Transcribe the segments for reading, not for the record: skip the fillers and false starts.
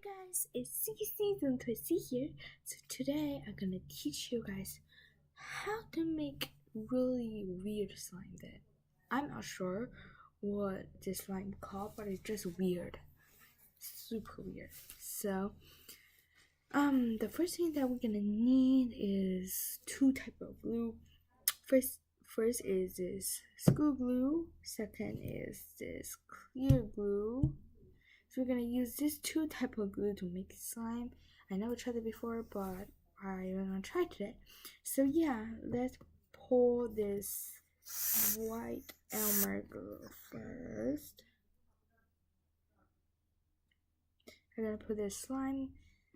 guys, it's season 20 here. So today I'm gonna teach you guys how to make really weird slime that I'm not sure what this slime called, but it's just weird. Super weird. So the first thing that we're gonna need is two type of glue. First is this school glue, second is this clear glue. So we're gonna use this two type of glue to make slime. I never tried it before, but I'm gonna try today. So yeah, let's pour this white Elmer glue first. I'm gonna put this slime,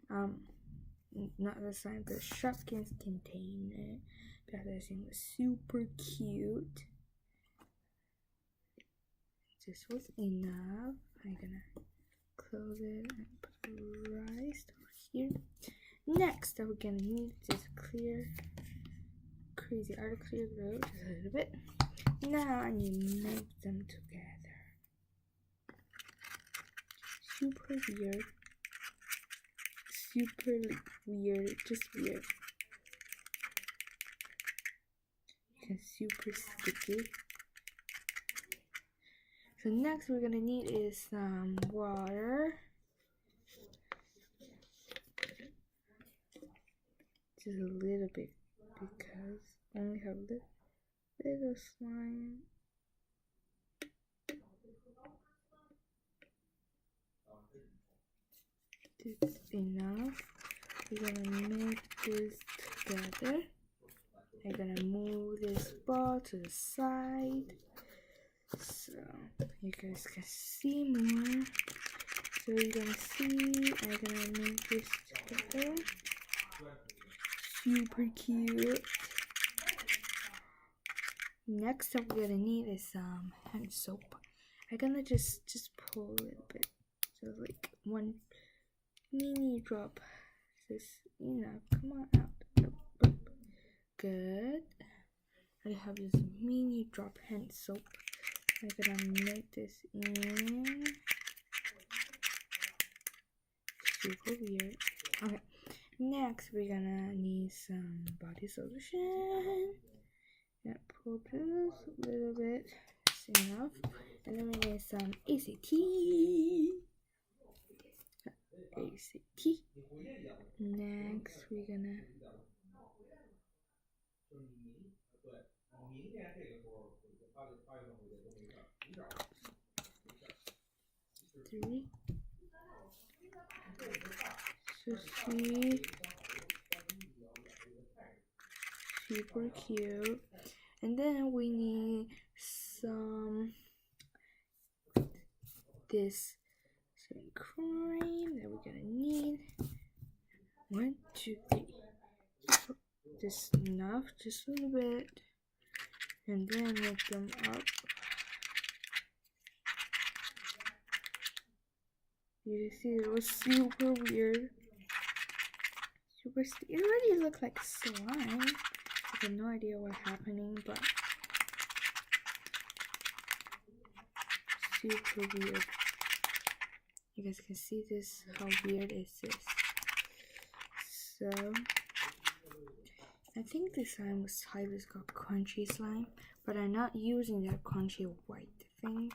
not the slime, the Shopkins container, because I think it's super cute. This was enough. I'm gonna close it and put the rice over here. Next, we're gonna need this crazy art clear glue, just a little bit. Now I need to make them together. Super weird. Super weird, just weird. And super sticky. So next we're gonna need is some water. Just a little bit because I only have a little slime. This is enough. We're gonna make this together. I'm gonna move this ball to the side so you guys can see more. So you're gonna see I'm gonna make this together. Super cute. Next up we're gonna need is some hand soap. I'm gonna just pour a little bit. So like one mini drop. Just enough. Come on out. Good. I have this mini drop hand soap. I'm gonna make this in. Super weird. Okay. Next, we're gonna need some body solution. Gonna pour this a little bit. That's enough. And then we need some ACT. Next, we're gonna 3. So see, super cute. And then we need some this cream that we're gonna need. 1, 2, 3. This enough, just a little bit, and then make them up. You can see it was super weird. It already looked like slime. I have no idea what's happening, but super weird. You guys can see this, how weird is this? So I think this slime was titled called crunchy slime, but I'm not using that crunchy white thing.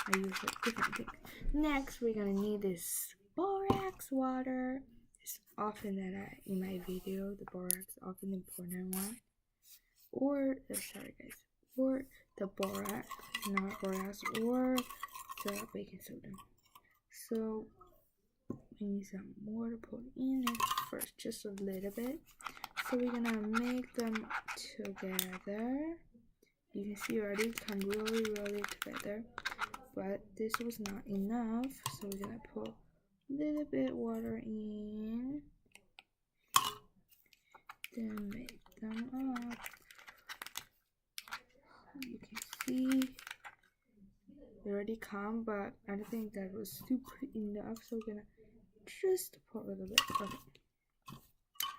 I use a different thing. Next, we're gonna need this borax water. It's often that in my video, the borax often important one, or sorry guys, or the borax, not borax, or the baking soda. So we need some water put in it first, just a little bit. So we're gonna make them together. You can see already come really together, but this was not enough, so we're gonna put a little bit water in, then make them up. You can see they already come, but I don't think that was super enough, so we're gonna just pour a little bit. Okay,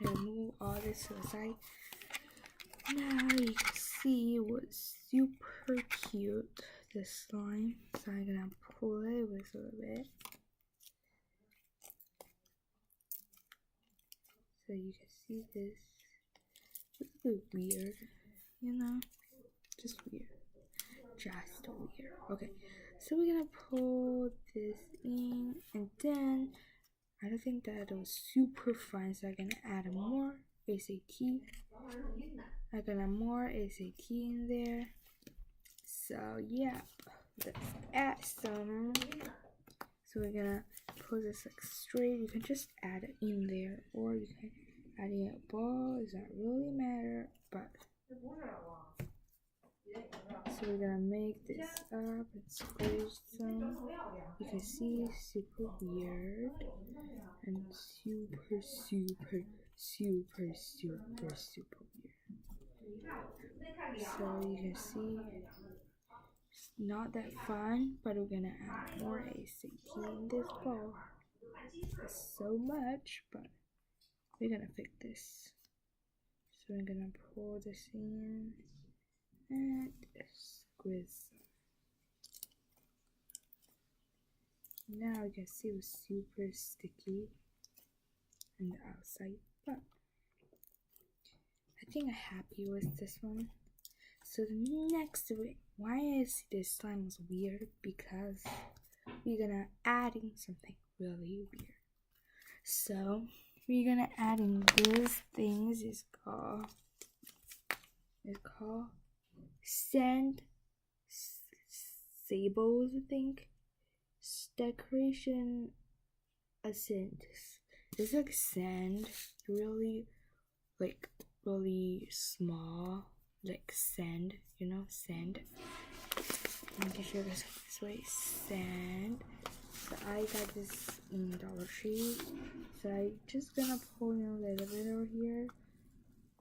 I'm gonna move all this to the side. Now you can see it was super cute, this slime. So I'm gonna pull it with a little bit. you can see this. It's a bit weird, you know? Just weird. Just weird. Okay, so we're gonna pull this in, and then I don't think that was super fun, so I'm gonna add more ACT. I'm gonna more ACT in there. So yeah, let's add some. So we're gonna pull this like straight. You can just add it in there, or you can add in a ball. It doesn't really matter, but. So we're gonna make this up and squish some. You can see super weird and super weird. So you can see it's not that fun, but we're gonna add more ACT in this ball. It's so much, but we're gonna fix this. So I'm gonna pour this in and squeeze. Now you can see it was super sticky on the outside, but I think I'm happy with this one. So the next way, why I see this slime was weird, because we're gonna add in something really weird. So we're gonna add in these things. It's called sand sables, I think. Decoration essence. It's like sand, really small, like sand, you know, sand. Let me show you guys this way. Sand. So I got this in Dollar Tree. So I just gonna pull in a little bit over here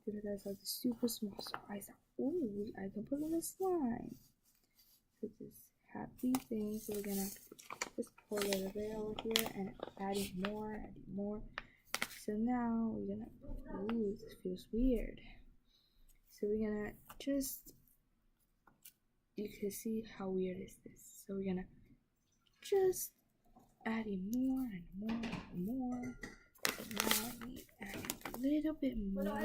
because I saw the super small. So I thought, ooh, I can put in a slime. So this happy thing. So we're gonna just pour a little bit over here and adding more. So now we're gonna, ooh, this feels weird. So we're gonna just, you can see how weird is this. So we're gonna just adding more and more. Now we add a little bit more.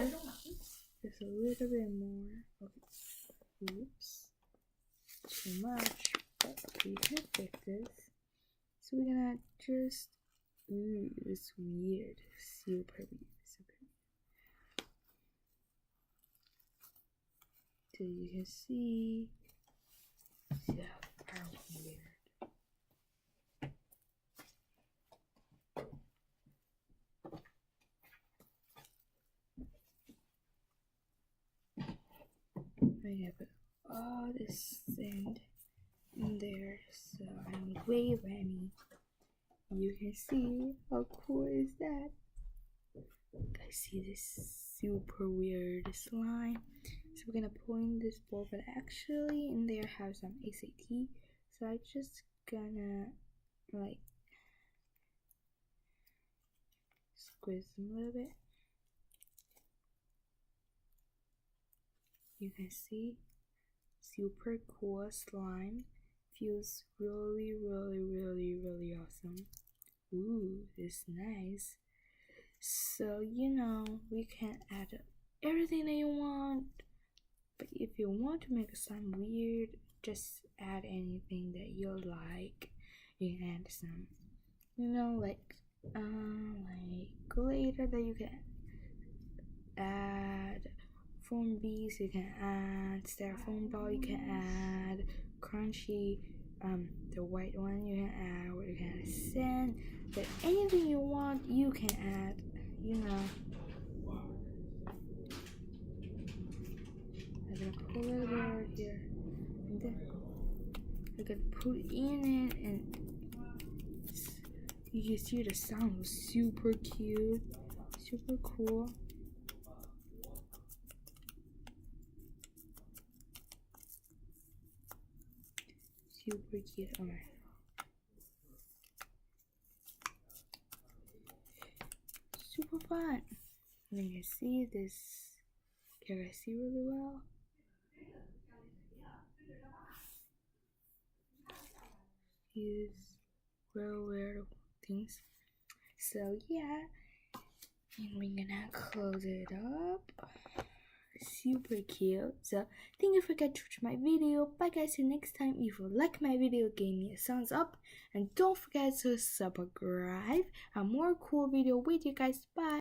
Just a little bit more. Okay. Oops. Too much. But we can fix this. So we're gonna just, ooh, it's weird. Super weird. So you can see, so weird. I have all this sand in there, so I'm way ready. You can see how cool is that? I see this super weird slime. So we're gonna pour in this bowl, but actually in there have some ACT. So I just gonna like squeeze them a little bit. You can see super cool slime. Feels really awesome. Ooh, it's nice. So you know, we can add everything that you want. But if you want to make a slime weird, just add anything that you like. You can add some, you know, like glitter that you can add, foam beads you can add, styrofoam ball you can add, crunchy, the white one you can add, or you can add sand. But anything you want, you can add, you know. I'm gonna pull it over here, and then I can put in it, and you can see the sound was super cute, super cool. Super cute. Oh my. Super fun. And you can see this. Can I see really well? These real weird things. So yeah, And we're gonna close it up. Super cute. So thank you for catching my video. Bye guys, see you next time. If you like my video, give me a thumbs up and don't forget to subscribe. A more cool video with you guys. Bye.